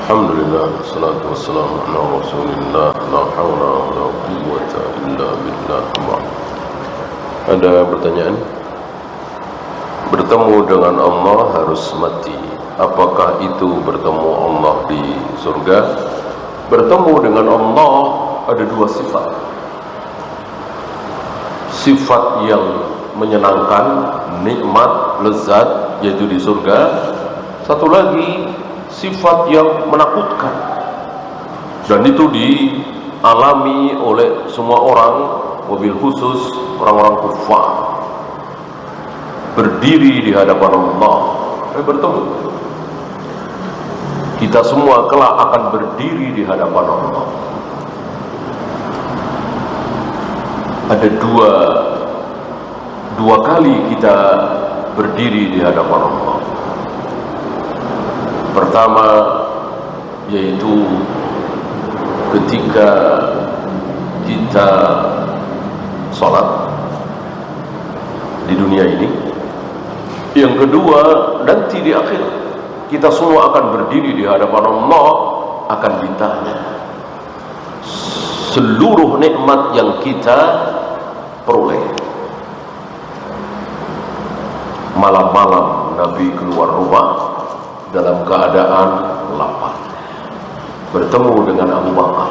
Alhamdulillah, salatu wassalamu ala rasulillah, la hawla wa la quwwata illa billah. Ada pertanyaan? Bertemu dengan Allah harus mati. Apakah itu bertemu Allah di surga? Bertemu dengan Allah ada dua sifat. Sifat yang menyenangkan, nikmat, lezat, yaitu di surga. Satu lagi sifat yang menakutkan, dan itu dialami oleh semua orang, wabil khusus orang-orang kufar. Berdiri di hadapan Allah, bertemu. Kita semua kelak akan berdiri di hadapan Allah. Ada dua kali kita berdiri di hadapan Allah. Pertama, yaitu ketika kita sholat di dunia ini. Yang kedua, nanti di akhirat kita semua akan berdiri di hadapan Allah, akan ditanya seluruh nikmat yang kita peroleh. Malam-malam Nabi keluar rumah dalam keadaan lapar, bertemu dengan Abu Bakar.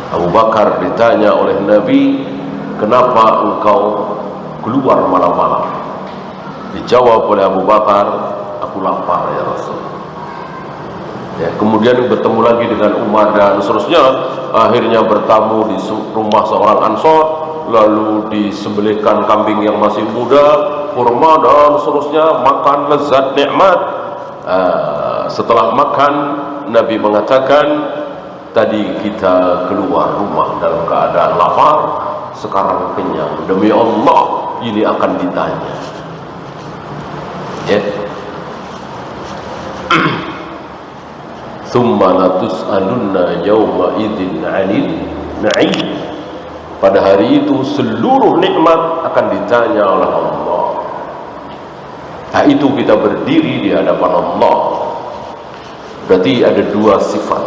Abu Bakar ditanya oleh Nabi, kenapa engkau keluar malam-malam? Dijawab oleh Abu Bakar, aku lapar ya Rasul. Ya, kemudian bertemu lagi dengan Umar dan seterusnya. Akhirnya bertamu di rumah seorang Ansor, lalu disembelihkan kambing yang masih muda, kurma dan seterusnya, makan lezat nikmat. Setelah makan, Nabi mengatakan, tadi kita keluar rumah dalam keadaan lapar, sekarang kenyang. Demi Allah, ini akan ditanya. Ya. Tsumma latus'alunna yawma idzin 'anil na'im. Pada hari itu seluruh nikmat akan ditanya oleh Allah. Nah, itu kita berdiri di hadapan Allah. Berarti ada dua sifat.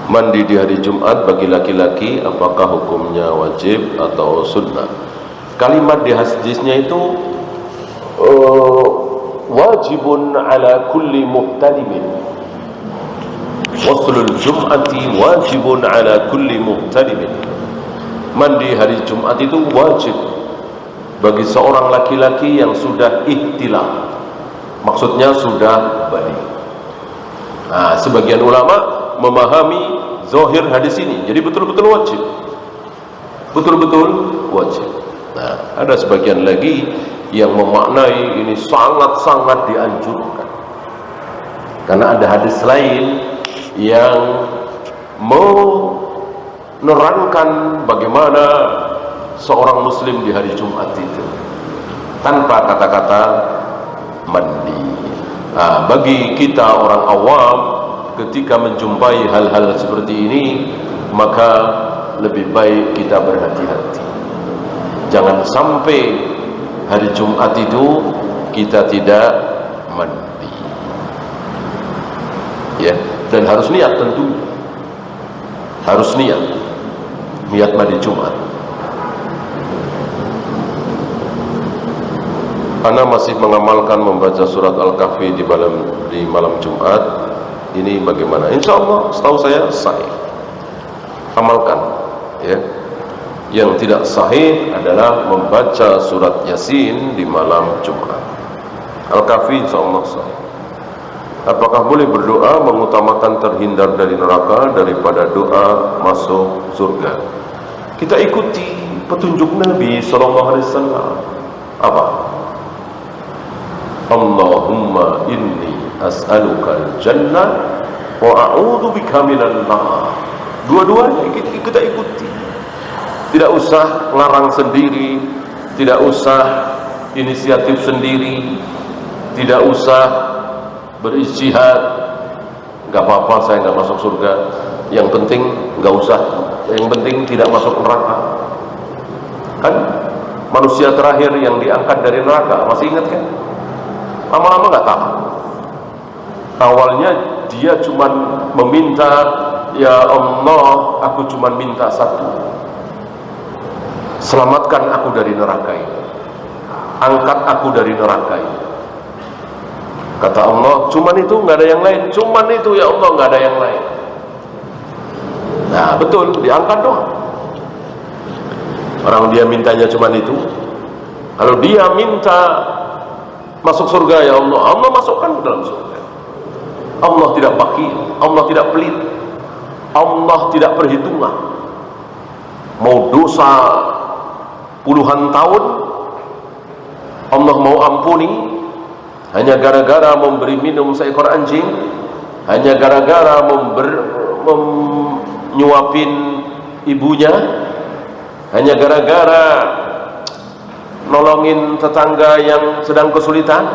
Mandi di hari Jumat bagi laki-laki, apakah hukumnya wajib atau sunnah? Kalimat di hadisnya itu wajibun ala kulli muhtalimin. Waslul Jum'ati wajibun ala kulli muhtalimin. Mandi hari Jumat itu wajib bagi seorang laki-laki yang sudah ihtilam. Maksudnya sudah balik. Nah, sebagian ulama memahami zahir hadis ini, jadi betul-betul wajib. Betul-betul wajib. Nah, ada sebagian lagi yang memaknai ini sangat-sangat dianjurkan. Karena ada hadis lain yang menerangkan bagaimana seorang muslim di hari Jumat itu tanpa kata-kata mandi. Nah, bagi kita orang awam, ketika menjumpai hal-hal seperti ini, maka lebih baik kita berhati-hati. Jangan sampai hari Jumat itu kita tidak mandi. Ya, dan harus niat tentu. Harus niat mandi Jumat. Ana masih mengamalkan membaca surat Al-Kahfi di malam Jumat. Ini bagaimana? Insya Allah, setahu saya sahih. Amalkan, ya. Yang tidak sahih adalah membaca surat Yasin di malam Jumat. Al-Kahfi insya Allah sahih. Apakah boleh berdoa mengutamakan terhindar dari neraka daripada doa masuk surga? Kita ikuti petunjuk Nabi SAW. Apa? Allahumma inni as'alukal jannah wa a'udzu bika minan nar. Dua-duanya kita ikuti. Tidak usah larang sendiri, tidak usah inisiatif sendiri, tidak usah berijtihad. Enggak apa-apa saya enggak masuk surga, yang penting enggak usah, yang penting tidak masuk neraka. Kan manusia terakhir yang diangkat dari neraka, masih ingat kan? Lama-lama nggak tahan. Awalnya dia cuma meminta, ya Allah, aku cuma minta satu, selamatkan aku dari neraka ini, angkat aku dari neraka ini. Kata Allah, cuman itu, nggak ada yang lain. Cuman itu ya Allah, nggak ada yang lain. Nah betul, diangkat doang. Orang dia mintanya cuman itu. Kalau dia minta masuk surga, ya Allah, Allah masukkan ke dalam surga. Allah tidak bakhil, Allah tidak pelit, Allah tidak perhitungan. Mau dosa puluhan tahun, Allah mau ampuni hanya gara-gara memberi minum seekor anjing, hanya gara-gara nyuapin ibunya, hanya gara-gara nolongin tetangga yang sedang kesulitan,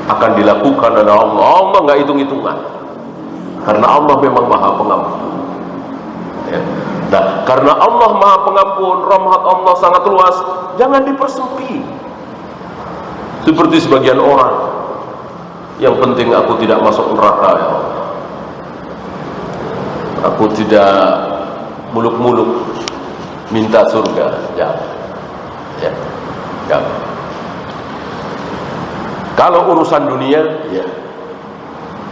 akan dilakukan oleh Allah. Allah nggak hitung-hitungan, karena Allah memang Maha Pengampun. Ya. Nah, karena Allah Maha Pengampun, rahmat Allah sangat luas, jangan dipersempit seperti sebagian orang. Yang penting aku tidak masuk neraka, ya Allah. Aku tidak muluk-muluk minta surga. Ya. Kalau urusan dunia, ya.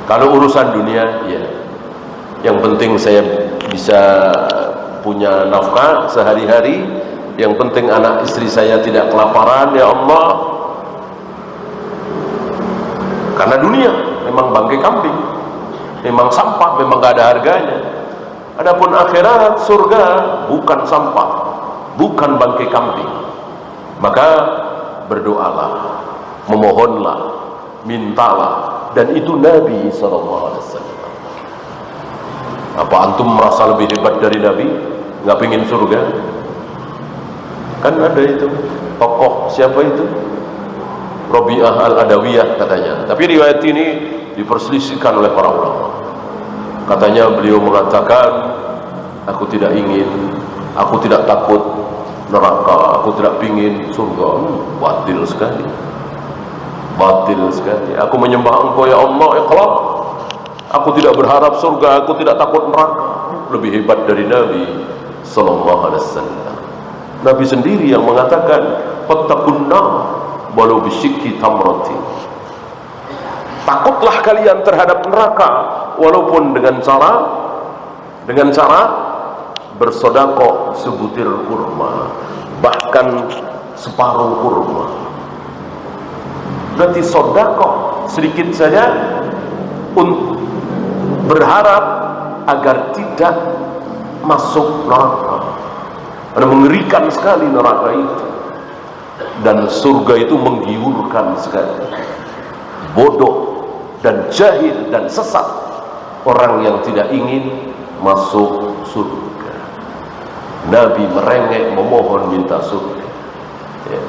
Kalau urusan dunia, ya. Yang penting saya bisa punya nafkah sehari-hari. Yang penting anak istri saya tidak kelaparan, ya Allah. Karena dunia memang bangkai kambing, memang sampah, memang gak ada harganya. Adapun akhirat, surga bukan sampah, bukan bangkai kambing. Maka berdoalah, memohonlah, mintalah, dan itu Nabi SAW. Apa antum merasa lebih hebat dari Nabi? Nggak pengen surga? Kan ada itu tokoh, siapa itu? Rabi'ah al-Adawiyah katanya. Tapi riwayat ini diperselisihkan oleh para ulama. Katanya beliau mengatakan, aku tidak ingin, aku tidak takut neraka, aku tidak ingin surga. Batil sekali, batil sekali. Aku menyembah Engkau ya Allah, ikhlas. Aku tidak berharap surga, aku tidak takut neraka. Lebih hebat dari Nabi sallallahu alaihi wasallam. Nabi sendiri yang mengatakan, fattaqun nar walau bisyikki tamrati. Takutlah kalian terhadap neraka walaupun dengan cara bersedekah sebutir kurma, bahkan separuh kurma. Berarti sedekah sedikit saja untuk berharap agar tidak masuk neraka. Karena mengerikan sekali neraka itu. Dan surga itu menggiurkan sekali. Bodoh dan jahil dan sesat orang yang tidak ingin masuk surga. Nabi merengek memohon minta surga. Ya.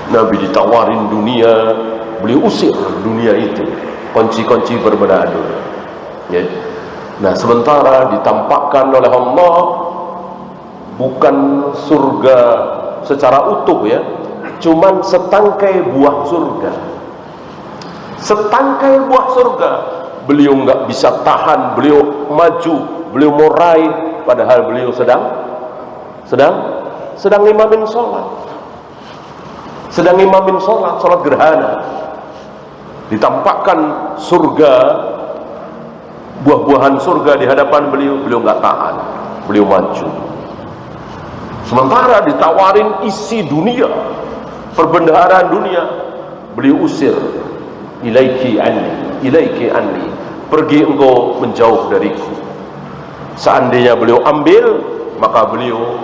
Nabi ditawarin dunia, beliau usir dunia itu, kunci-kunci berbenah. Ya. Nah, sementara ditampakkan oleh Allah bukan surga secara utuh, ya, cuman setangkai buah surga. Setangkai buah surga. Beliau nggak bisa tahan, beliau maju, beliau mau raih, padahal beliau sedang imamin sholat. Sedang imamin sholat gerhana. Ditampakkan surga, buah-buahan surga di hadapan beliau, beliau nggak tahan, beliau maju. Sementara ditawarin isi dunia, perbendaharaan dunia, beliau usir. Ilaiki anni, pergi engkau menjauh dariku. Seandainya beliau ambil, maka beliau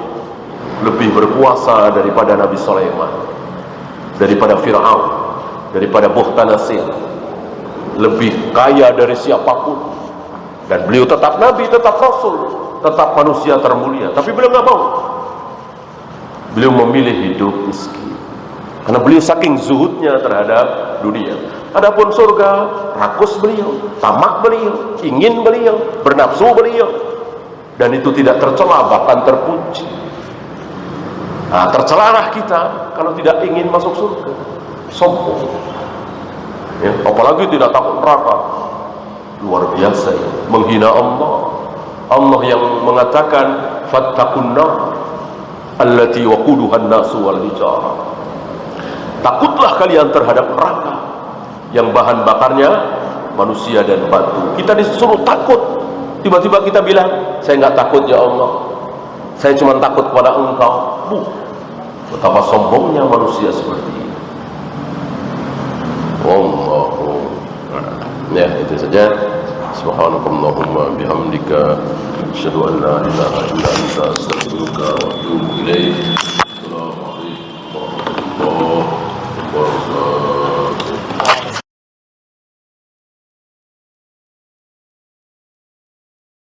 lebih berkuasa daripada Nabi Sulaiman, daripada Fir'aun, daripada Bukhtanasir, lebih kaya dari siapapun. Dan beliau tetap Nabi, tetap Rasul, tetap manusia termulia. Tapi beliau nggak mau. Beliau memilih hidup miskin, karena beliau saking zuhudnya terhadap dunia. Adapun surga, rakus beliau, tamak beliau, ingin beliau, bernafsu beliau, dan itu tidak tercela, bahkan terpuji. Nah, tercelalah kita kalau tidak ingin masuk surga, sombong. Ya, apalagi tidak takut neraka, luar biasa ya. Menghina Allah. Allah yang mengatakan fattaqun nar allati waquduha an-nasu wal hijarah. Takutlah kalian terhadap neraka yang bahan bakarnya manusia dan batu. Kita disuruh takut, tiba-tiba kita bilang, saya nggak takut ya Allah, saya cuma takut kepada Engkau. Betapa sombongnya manusia seperti ini. Wallahu ya, itu saja. Subhanakallahumma bihamdika asyhadu an la ilaha illa anta astaghfiruka wa atubu ilaik.